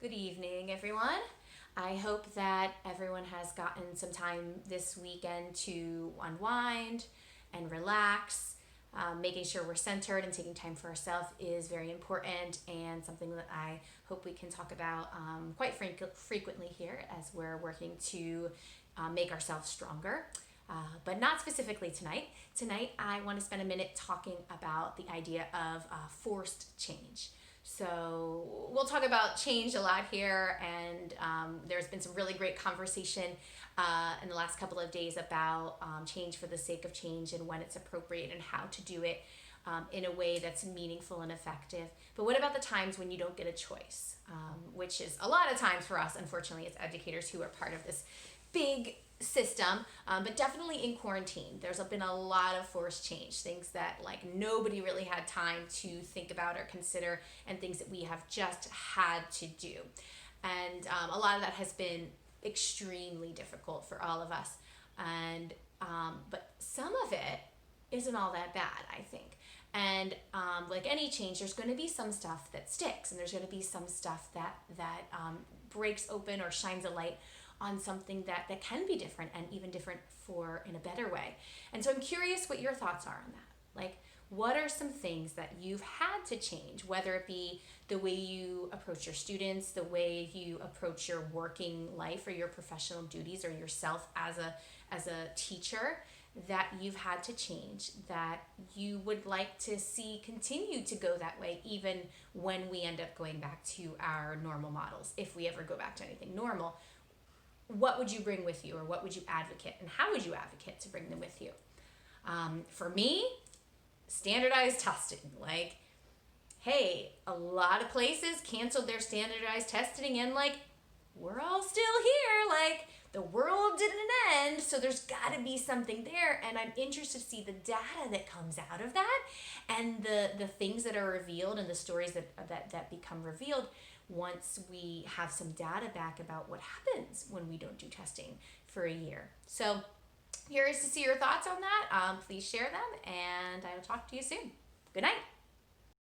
Good evening, everyone. I hope that everyone has gotten some time this weekend to unwind and relax. Making sure we're centered and taking time for ourselves is very important, and something that I hope we can talk about quite frequently here as we're working to make ourselves stronger. But not specifically tonight. Tonight, I want to spend a minute talking about the idea of forced change. So we'll talk about change a lot here, and there's been some really great conversation in the last couple of days about change for the sake of change and when it's appropriate and how to do it in a way that's meaningful and effective. But what about the times when you don't get a choice, which is a lot of times for us, unfortunately, as educators who are part of this big system, but definitely in quarantine, there's been a lot of forced change, things that like nobody really had time to think about or consider, and things that we have just had to do. And a lot of that has been extremely difficult for all of us. And but some of it isn't all that bad, I think. And like any change, there's going to be some stuff that sticks, and there's going to be some stuff that breaks open or shines a light on something that can be different, and even different for in a better way. And so I'm curious what your thoughts are on that. Like, what are some things that you've had to change, whether it be the way you approach your students, the way you approach your working life or your professional duties, or yourself as a teacher, that you've had to change, that you would like to see continue to go that way even when we end up going back to our normal models, if we ever go back to anything normal. What would you bring with you, or what would you advocate, and how would you advocate to bring them with you? For me, standardized testing. Like, hey, a lot of places canceled their standardized testing, and like, we're all still here. Like, the world didn't end, so there's got to be something there, and I'm interested to see the data that comes out of that, and the things that are revealed, and the stories that become revealed once we have some data back about what happens when we don't do testing for a year. So curious to see your thoughts on that. Please share them, and I will talk to you soon. Good night.